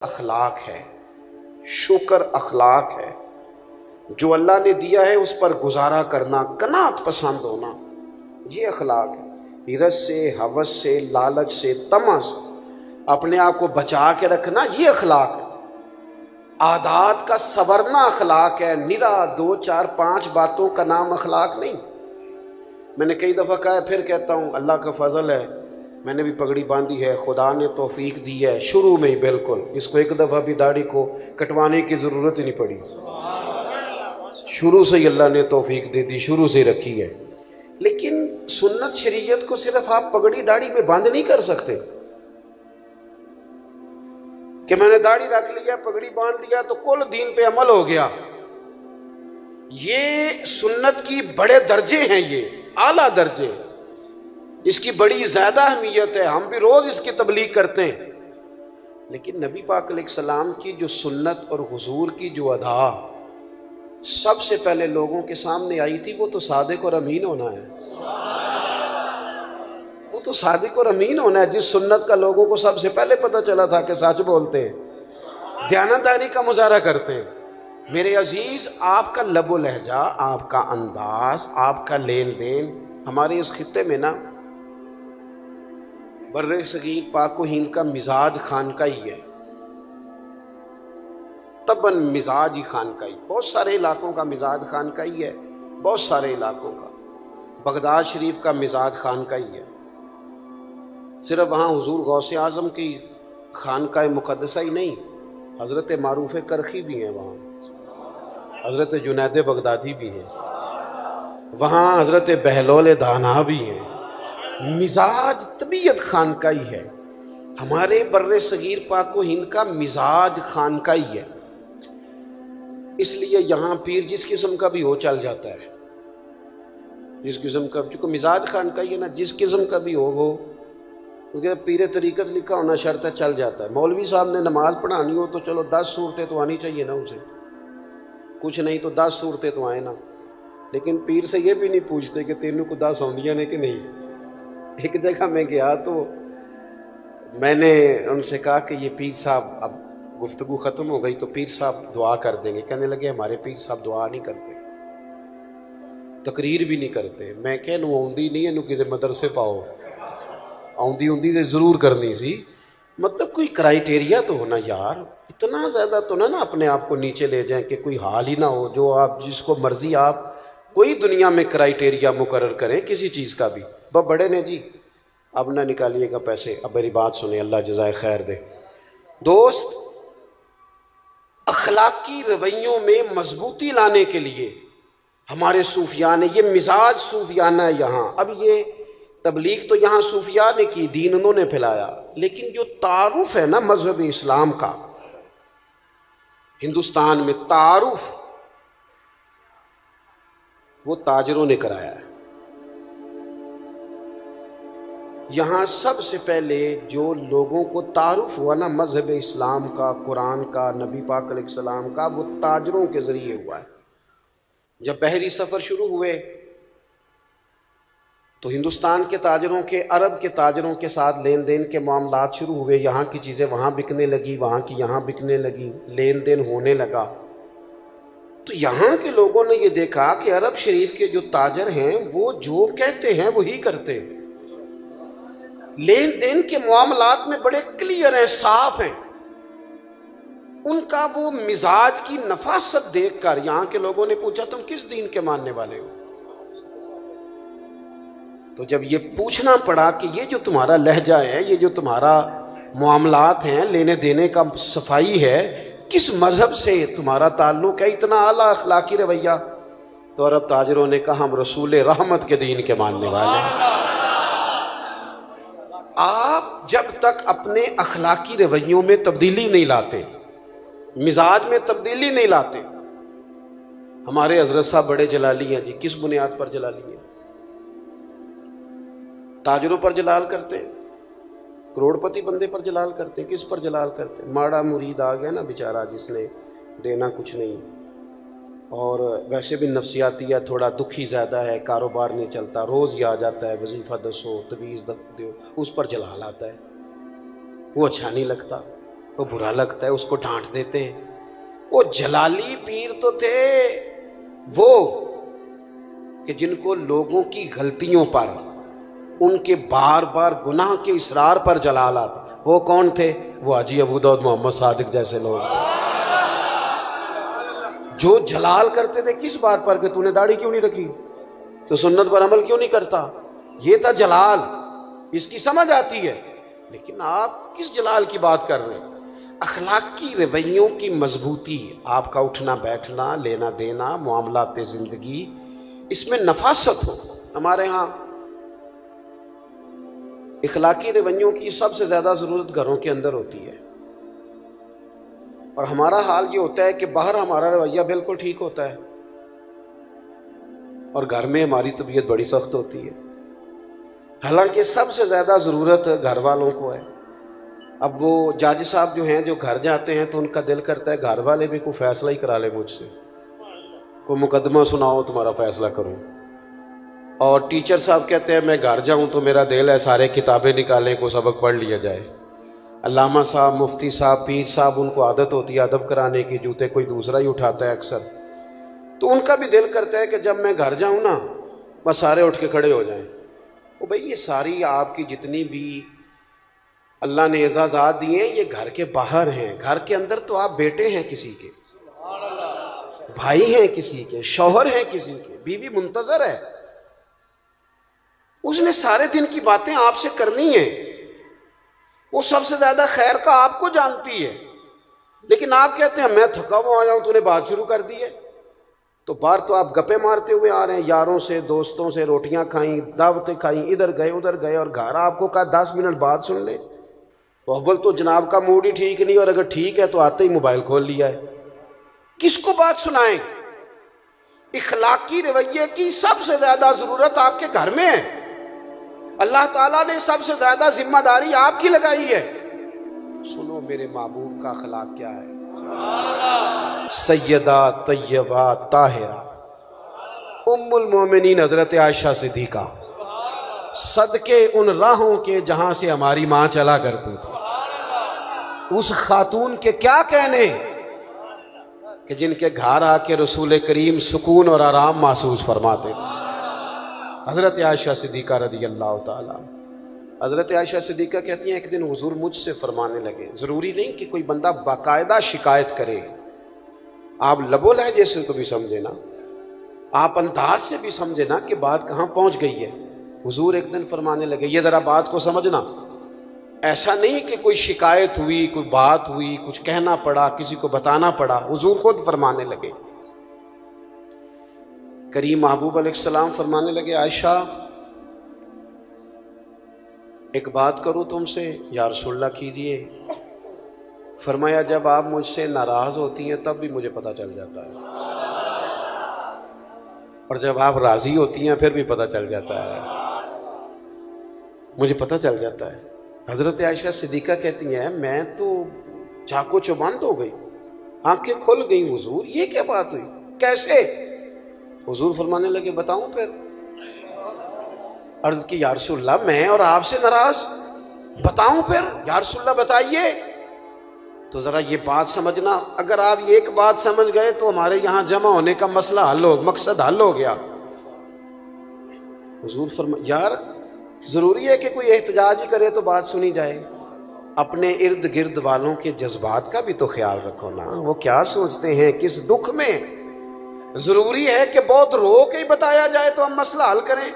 اخلاق ہے، شکر اخلاق ہے، جو اللہ نے دیا ہے اس پر گزارا کرنا، قناعت پسند ہونا، یہ اخلاق ہے۔ حرص سے، ہوس سے، لالچ سے، طمع سے اپنے آپ کو بچا کے رکھنا، یہ اخلاق ہے۔ عادات کا سورنا اخلاق ہے، نرا دو چار پانچ باتوں کا نام اخلاق نہیں۔ میں نے کئی دفعہ کہا ہے، پھر کہتا ہوں، اللہ کا فضل ہے، میں نے بھی پگڑی باندھی ہے، خدا نے توفیق دی ہے شروع میں ہی، بالکل اس کو ایک دفعہ بھی داڑھی کو کٹوانے کی ضرورت ہی نہیں پڑی، شروع سے ہی اللہ نے توفیق دے دی، شروع سے ہی رکھی ہے۔ لیکن سنت شریعت کو صرف آپ پگڑی داڑھی میں باندھ نہیں کر سکتے کہ میں نے داڑھی رکھ لیا، پگڑی باندھ لیا تو کل دین پہ عمل ہو گیا۔ یہ سنت کی بڑے درجے ہیں، یہ اعلیٰ درجے، اس کی بڑی زیادہ اہمیت ہے، ہم بھی روز اس کی تبلیغ کرتے ہیں۔ لیکن نبی پاک علیہ السلام کی جو سنت اور حضور کی جو ادا سب سے پہلے لوگوں کے سامنے آئی تھی، وہ تو صادق اور امین ہونا ہے، وہ تو صادق اور امین ہونا ہے، جس سنت کا لوگوں کو سب سے پہلے پتہ چلا تھا کہ سچ بولتے ہیں، دیانتداری کا مظاہرہ کرتے ہیں۔ میرے عزیز، آپ کا لب و لہجہ، آپ کا انداز، آپ کا لین دین ہمارے اس خطے میں نا، بر صغیر پاک و ہند کا مزاج خانقاہی ہے، طبعاً مزاج ہی خانقاہی، بہت سارے علاقوں کا مزاج خانقاہی ہے، بہت سارے علاقوں کا، بغداد شریف کا مزاج خانقاہی ہے، صرف وہاں حضور غوث اعظم کی خانقاہ مقدسہ ہی نہیں، حضرت معروف کرخی بھی ہیں وہاں، حضرت جنید بغدادی بھی ہیں وہاں، حضرت بہلول دانا بھی ہیں۔ مزاج طبیعت خانقاہی ہے، ہمارے بر صغیر پاک و ہند کا مزاج خانقاہی ہے، اس لیے یہاں پیر جس قسم کا بھی ہو چل جاتا ہے، جس قسم کا، چونکہ مزاج خانقاہی ہے نا، جس قسم کا بھی ہو وہ، کیونکہ پیر طریقت لکھا ہونا شرط ہے، چل جاتا ہے۔ مولوی صاحب نے نماز پڑھانی ہو تو چلو 10 صورتیں تو آنی چاہیے نا اسے، کچھ نہیں تو 10 صورتیں تو آئیں نا، لیکن پیر سے یہ بھی نہیں پوچھتے کہ تینوں کو 10 آندیاں نے کہ نہیں۔ ایک جگہ میں گیا تو میں نے ان سے کہا کہ یہ پیر صاحب، اب گفتگو ختم ہو گئی تو پیر صاحب دعا کر دیں گے، کہنے لگے ہمارے پیر صاحب دعا نہیں کرتے، تقریر بھی نہیں کرتے۔ میں کہ نو آندی نہیں ہے، نو کدے مدرسے پاؤ، آندی تے ضرور کرنی سی، مطلب کوئی کرائیٹیریا تو ہونا یار، اتنا زیادہ تو نہ اپنے آپ کو نیچے لے جائیں کہ کوئی حال ہی نہ ہو، جو آپ جس کو مرضی آپ کوئی دنیا میں کرائیٹیریا مقرر کریں کسی چیز کا بھی، بڑے نے جی اب نہ نکالیے گا پیسے، اب میری بات سنیں، اللہ جزائے خیر دے۔ دوست، اخلاقی رویوں میں مضبوطی لانے کے لیے ہمارے صوفیاء نے، یہ مزاج صوفیانہ ہے یہاں، اب یہ تبلیغ تو یہاں صوفیاء نے کی، دین انہوں نے پھیلایا، لیکن جو تعارف ہے نا مذہب اسلام کا ہندوستان میں، تعارف وہ تاجروں نے کرایا ہے۔ یہاں سب سے پہلے جو لوگوں کو تعارف ہوا نا مذہب اسلام کا، قرآن کا، نبی پاک علیہ السلام کا، وہ تاجروں کے ذریعے ہوا ہے۔ جب بحری سفر شروع ہوئے تو ہندوستان کے تاجروں کے، عرب کے تاجروں کے ساتھ لین دین کے معاملات شروع ہوئے، یہاں کی چیزیں وہاں بکنے لگی، وہاں کی یہاں بکنے لگی، لین دین ہونے لگا۔ تو یہاں کے لوگوں نے یہ دیکھا کہ عرب شریف کے جو تاجر ہیں وہ جو کہتے ہیں وہی کرتے ہیں، لین دین کے معاملات میں بڑے کلیئر ہیں، صاف ہیں، ان کا وہ مزاج کی نفاست دیکھ کر یہاں کے لوگوں نے پوچھا تم کس دین کے ماننے والے ہو؟ تو جب یہ پوچھنا پڑا کہ یہ جو تمہارا لہجہ ہے، یہ جو تمہارا معاملات ہیں، لینے دینے کا صفائی ہے، کس مذہب سے تمہارا تعلق ہے، اتنا اعلیٰ اخلاقی رویہ، تو عرب تاجروں نے کہا ہم رسول رحمت کے دین کے ماننے والے ہیں۔ آپ جب تک اپنے اخلاقی رویوں میں تبدیلی نہیں لاتے، مزاج میں تبدیلی نہیں لاتے، ہمارے حضرت صاحب بڑے جلالی ہیں جی، کس بنیاد پر جلالی ہیں؟ تاجروں پر جلال کرتے ہیں، کروڑ پتی بندے پر جلال کرتے ہیں، کس پر جلال کرتے ہیں؟ ماڑا مرید آ گیا نا بیچارہ، جس نے دینا کچھ نہیں، اور ویسے بھی نفسیاتی ہے، تھوڑا دکھی زیادہ ہے، کاروبار نہیں چلتا، روز ہی آ جاتا ہے، وظیفہ دسو، تویز دو، اس پر جلال آتا ہے، وہ اچھا نہیں لگتا۔ وہ برا لگتا ہے، اس کو ڈانٹ دیتے ہیں۔ وہ جلالی پیر تو تھے وہ کہ جن کو لوگوں کی غلطیوں پر، ان کے بار بار گناہ کے اصرار پر جلال آتا۔ وہ کون تھے؟ وہ حاجی ابو داؤد محمد صادق جیسے لوگ جو جلال کرتے تھے کس بات پر کہ تو نے داڑھی کیوں نہیں رکھی، تو سنت پر عمل کیوں نہیں کرتا، یہ تھا جلال، اس کی سمجھ آتی ہے۔ لیکن آپ کس جلال کی بات کر رہے ہیں؟ اخلاقی رویوں کی مضبوطی، آپ کا اٹھنا بیٹھنا، لینا دینا، معاملات زندگی، اس میں نفاست ہو۔ ہمارے ہاں اخلاقی رویوں کی سب سے زیادہ ضرورت گھروں کے اندر ہوتی ہے، اور ہمارا حال یہ ہوتا ہے کہ باہر ہمارا رویہ بالکل ٹھیک ہوتا ہے اور گھر میں ہماری طبیعت بڑی سخت ہوتی ہے۔ حالانکہ سب سے زیادہ ضرورت گھر والوں کو ہے۔ اب وہ جاج صاحب جو ہیں، جو گھر جاتے ہیں تو ان کا دل کرتا ہے گھر والے بھی کوئی فیصلہ ہی کرا لے مجھ سے، کوئی مقدمہ سناؤ تمہارا فیصلہ کروں۔ اور ٹیچر صاحب کہتے ہیں میں گھر جاؤں تو میرا دل ہے سارے کتابیں نکالیں، کوئی سبق پڑھ لیا جائے۔ علامہ صاحب، مفتی صاحب، پیر صاحب، ان کو عادت ہوتی ہے ادب کرانے کی، جوتے کوئی دوسرا ہی اٹھاتا ہے اکثر، تو ان کا بھی دل کرتا ہے کہ جب میں گھر جاؤں نا بس سارے اٹھ کے کھڑے ہو جائیں۔ وہ بھائی یہ ساری آپ کی جتنی بھی اللہ نے اعزازات دیے ہیں یہ گھر کے باہر ہیں، گھر کے اندر تو آپ بیٹے ہیں کسی کے، بھائی ہیں کسی کے، شوہر ہیں کسی کے، بیوی منتظر ہے، اس نے سارے دن کی باتیں آپ سے کرنی ہیں، وہ سب سے زیادہ خیر کا آپ کو جانتی ہے، لیکن آپ کہتے ہیں میں تھکا ہوا آ جاؤں، تو نے بات شروع کر دی ہے۔ تو بار تو آپ گپے مارتے ہوئے آ رہے ہیں، یاروں سے دوستوں سے روٹیاں کھائیں، دعوتیں کھائیں، ادھر گئے اور گھر آپ کو کہا 10 منٹ بعد سن لیں، تو اول تو جناب کا موڈ ہی ٹھیک نہیں، اور اگر ٹھیک ہے تو آتے ہی موبائل کھول لیا ہے۔ کس کو بات سنائیں؟ اخلاقی رویے کی سب سے زیادہ ضرورت آپ کے گھر میں ہے۔ اللہ تعالیٰ نے سب سے زیادہ ذمہ داری آپ کی لگائی ہے۔ سنو میرے محبوب کا اخلاق کیا ہے۔ سیدہ طیبہ طاہرہ ام المومنین حضرت عائشہ صدیقہ، صدقے ان راہوں کے جہاں سے ہماری ماں چلا کرتی تھی، اس خاتون کے کیا کہنے کہ جن کے گھر آ کے رسول کریم سکون اور آرام محسوس فرماتے تھے۔ حضرت عائشہ صدیقہ رضی اللہ تعالیٰ، حضرت عائشہ صدیقہ کہتی ہیں ایک دن حضور مجھ سے فرمانے لگے، ضروری نہیں کہ کوئی بندہ باقاعدہ شکایت کرے، آپ لب و لہجے سے تو بھی سمجھے نا، آپ انداز سے بھی سمجھے نا کہ بات کہاں پہنچ گئی ہے۔ حضور ایک دن فرمانے لگے، یہ ذرا بات کو سمجھنا، ایسا نہیں کہ کوئی شکایت ہوئی، کوئی بات ہوئی، کچھ کہنا پڑا، کسی کو بتانا پڑا، حضور خود فرمانے لگے۔ کریم محبوب علیہ السلام فرمانے لگے، عائشہ ایک بات کروں تم سے؟ یا رسول اللہ کیجیے۔ فرمایا جب آپ مجھ سے ناراض ہوتی ہیں تب بھی مجھے پتہ چل جاتا ہے، اور جب آپ راضی ہوتی ہیں پھر بھی پتہ چل جاتا ہے، مجھے پتہ چل جاتا ہے۔ حضرت عائشہ صدیقہ کہتی ہیں میں تو چاقو چوبند ہو گئی، آنکھیں کھل گئیں، حضور یہ کیا بات ہوئی، کیسے؟ حضور فرمانے لگے بتاؤں پھر؟ عرض کی یا رسول اللہ میں اور آپ سے ناراض، بتاؤں پھر؟ یا رسول اللہ بتائیے۔ تو ذرا یہ بات سمجھنا، اگر آپ یہ ایک بات سمجھ گئے تو ہمارے یہاں جمع ہونے کا مسئلہ حل ہو، مقصد حل ہو گیا۔ حضور فرمایا یار ضروری ہے کہ کوئی احتجاج ہی کرے تو بات سنی جائے، اپنے ارد گرد والوں کے جذبات کا بھی تو خیال رکھو نا، وہ کیا سوچتے ہیں کس دکھ میں، ضروری ہے کہ بہت رو کے ہی بتایا جائے تو ہم مسئلہ حل کریں۔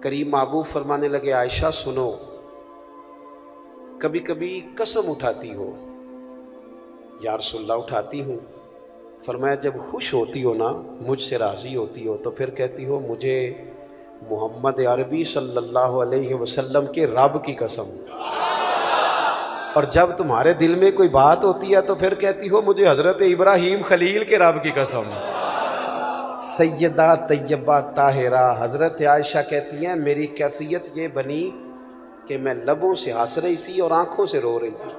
کریم محبوب فرمانے لگے عائشہ سنو، کبھی کبھی قسم اٹھاتی ہو؟ یا رسول اللہ اٹھاتی ہوں۔ فرمایا جب خوش ہوتی ہو نا، مجھ سے راضی ہوتی ہو، تو پھر کہتی ہو مجھے محمد عربی صلی اللہ علیہ وسلم کے رب کی قسم، اور جب تمہارے دل میں کوئی بات ہوتی ہے تو پھر کہتی ہو مجھے حضرت ابراہیم خلیل کے رب کی قسم۔ سیدہ طیبہ طاہرہ حضرت عائشہ کہتی ہیں میری کیفیت یہ بنی کہ میں لبوں سے ہنس رہی تھی اور آنکھوں سے رو رہی تھی۔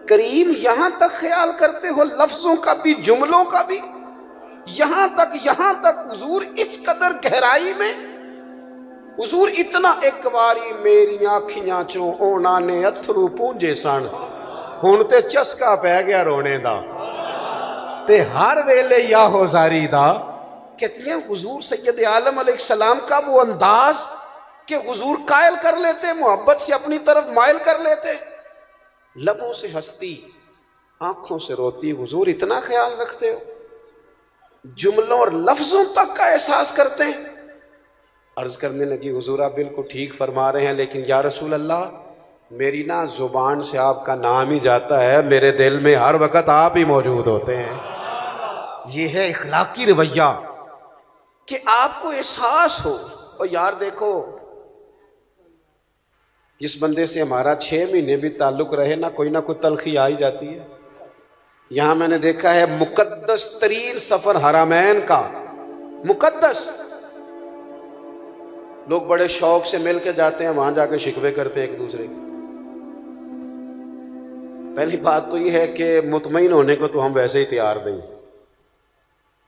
کریم یہاں تک خیال کرتے ہو لفظوں کا بھی، جملوں کا بھی، یہاں تک حضور اس قدر گہرائی میں، حضور اتنا ایک واری میری آنکھیاں چوں اونا نے اتھرو پونجے سن، ہن تے چسکا پی گیا رونے دا تے ہر ویلے یا ہو زاری دا. کہتی ہیں حضور سید عالم علیہ السلام کا وہ انداز کہ حضور قائل کر لیتے، محبت سے اپنی طرف مائل کر لیتے، لبوں سے ہنستی آنکھوں سے روتی. حضور اتنا خیال رکھتے ہو، جملوں اور لفظوں تک کا احساس کرتے ہیں. عرض کرنے لگی حضور آپ بالکل ٹھیک فرما رہے ہیں، لیکن یا رسول اللہ میری نا زبان سے آپ کا نام ہی جاتا ہے، میرے دل میں ہر وقت آپ ہی موجود ہوتے ہیں. یہ ہے اخلاقی رویہ کہ آپ کو احساس ہو. اور یار دیکھو، جس بندے سے ہمارا 6 مہینے بھی تعلق رہے نا کوئی نہ کوئی تلخی آ ہی جاتی ہے. یہاں میں نے دیکھا ہے مقدس ترین سفر حرمین کا، مقدس، لوگ بڑے شوق سے مل کے جاتے ہیں، وہاں جا کے شکوے کرتے ہیں ایک دوسرے کے. پہلی بات تو یہ ہے کہ مطمئن ہونے کو تو ہم ویسے ہی تیار نہیں،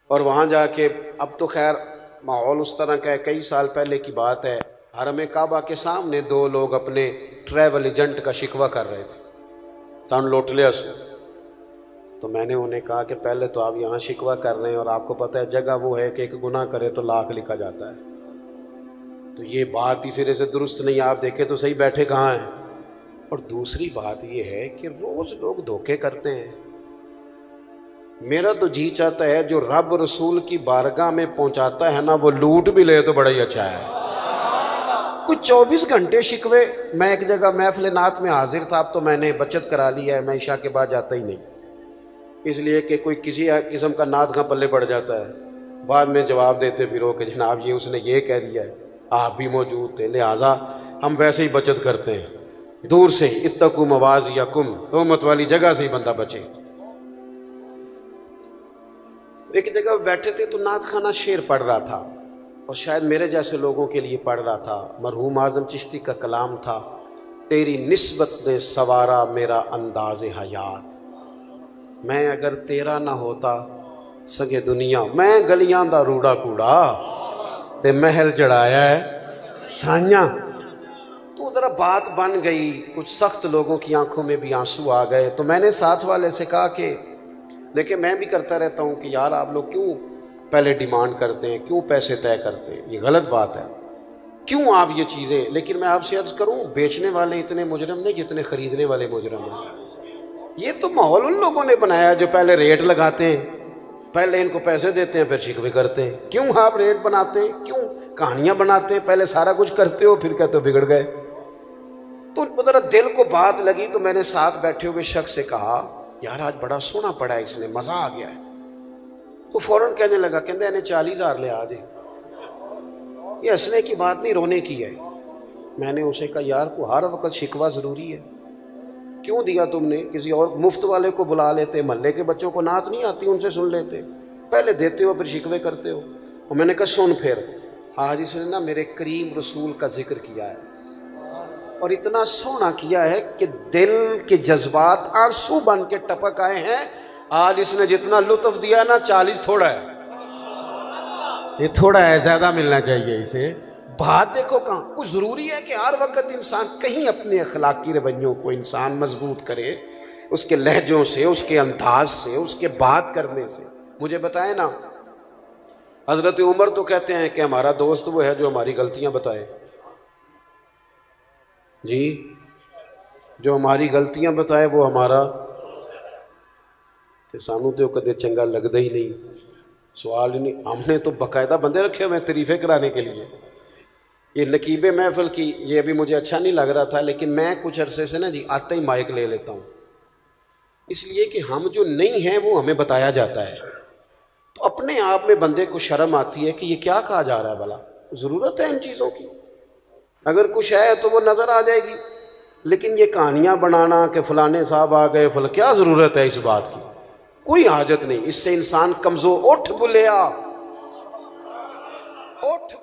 اور وہاں جا کے اب تو خیر ماحول اس طرح کا ہے. کئی سال پہلے کی بات ہے، حرم کعبہ کے سامنے 2 لوگ اپنے ٹریول ایجنٹ کا شکوہ کر رہے تھے، سن لوٹ لیا اس. تو میں نے انہیں کہا کہ پہلے تو آپ یہاں شکوہ کر رہے ہیں اور آپ کو پتہ ہے جگہ وہ ہے کہ ایک گناہ کرے تو لاکھ لکھا جاتا ہے، تو یہ بات اس سرے سے درست نہیں. آپ دیکھیں تو صحیح بیٹھے کہاں ہیں. اور دوسری بات یہ ہے کہ روز لوگ دھوکے کرتے ہیں. میرا تو جی چاہتا ہے جو رب رسول کی بارگاہ میں پہنچاتا ہے نا وہ لوٹ بھی لے تو بڑا ہی اچھا ہے. کچھ 24 گھنٹے شکوے. میں ایک جگہ محفل نعت میں حاضر تھا، اب تو میں نے بچت کرا لی ہے، میں عشاء کے بعد جاتا ہی نہیں، اس لیے کہ کوئی کسی قسم کا نعت کا پلے پڑ جاتا ہے، بعد میں جواب دیتے پھرو کہ جناب یہ اس نے یہ کہہ دیا ہے، آپ بھی موجود تھے، لہٰذا ہم ویسے ہی بچت کرتے ہیں دور سے ہی. اتقوا مواضعکم، تہمت والی جگہ سے ہی بندہ بچے. ایک جگہ بیٹھے تھے تو نعت خانہ شعر پڑھ رہا تھا، اور شاید میرے جیسے لوگوں کے لیے پڑھ رہا تھا. مرحوم اعظم چشتی کا کلام تھا، تیری نسبت نے سوارا میرا انداز حیات، میں اگر تیرا نہ ہوتا سگے دنیا، میں گلیاں دا روڑا کوڑا تے محل چڑھایا ہے سائیاں. تو ذرا بات بن گئی، کچھ سخت لوگوں کی آنکھوں میں بھی آنسو آ گئے. تو میں نے ساتھ والے سے کہا کہ دیکھیں میں بھی کرتا رہتا ہوں کہ یار آپ لوگ کیوں پہلے ڈیمانڈ کرتے ہیں، کیوں پیسے طے کرتے ہیں، یہ غلط بات ہے، کیوں آپ یہ چیزیں. لیکن میں آپ سے عرض کروں بیچنے والے اتنے مجرم نہیں جتنے خریدنے والے مجرم ہیں. یہ تو ماحول ان لوگوں نے بنایا جو پہلے ریٹ لگاتے ہیں، پہلے ان کو پیسے دیتے ہیں پھر شکوے کرتے ہیں. کیوں آپ ریٹ بناتے ہیں، کیوں کہانیاں بناتے ہیں، پہلے سارا کچھ کرتے ہو پھر کہتے ہو بگڑ گئے. تو ذرا دل کو بات لگی تو میں نے ساتھ بیٹھے ہوئے شخص سے کہا یار آج بڑا سونا پڑا ہے، اس نے مزہ آ گیا ہے. وہ فوراً کہنے لگا کہتے ہیں 40,000 لے آ دے. یہ ہنسنے کی بات نہیں، رونے کی ہے. میں نے اسے کہا یار کو ہر وقت شکوہ ضروری ہے، کیوں دیا تم نے؟ کسی اور مفت والے کو بلا لیتے، محلے کے بچوں کو نعت نہیں آتی ان سے سن لیتے، پہلے دیتے ہو پھر شکوے کرتے ہو. اور میں نے کہا سن پھر آج اس نے نا میرے کریم رسول کا ذکر کیا ہے، اور اتنا سونا کیا ہے کہ دل کے جذبات آنسو بن کے ٹپک آئے ہیں. آج اس نے جتنا لطف دیا ہے نا 40 تھوڑا ہے، یہ تھوڑا ہے، زیادہ ملنا چاہیے اسے. بات دیکھو کہاں. کچھ ضروری ہے کہ ہر وقت انسان کہیں اپنے اخلاقی رویوں کو انسان مضبوط کرے، اس کے لہجوں سے، اس کے انداز سے، اس کے بات کرنے سے. مجھے بتائیں نا، حضرت عمر تو کہتے ہیں کہ ہمارا دوست وہ ہے جو ہماری غلطیاں بتائے. جی جو ہماری غلطیاں بتائے وہ ہمارا، تے سانو تو کدے چنگا لگتا ہی نہیں. سوال ہی نہیں. ہم نے تو باقاعدہ بندے رکھے ہوئے تعریفیں کرانے کے لیے. یہ نقیب محفل کی یہ ابھی مجھے اچھا نہیں لگ رہا تھا، لیکن میں کچھ عرصے سے نا جی آتے ہی مائک لے لیتا ہوں، اس لیے کہ ہم جو نہیں ہیں وہ ہمیں بتایا جاتا ہے. تو اپنے آپ میں بندے کو شرم آتی ہے کہ یہ کیا کہا جا رہا ہے، بھلا ضرورت ہے ان چیزوں کی؟ اگر کچھ ہے تو وہ نظر آ جائے گی، لیکن یہ کہانیاں بنانا کہ فلانے صاحب آ گئے کیا ضرورت ہے اس بات کی؟ کوئی حاجت نہیں. اس سے انسان کمزور. اٹھ بلیا اٹھ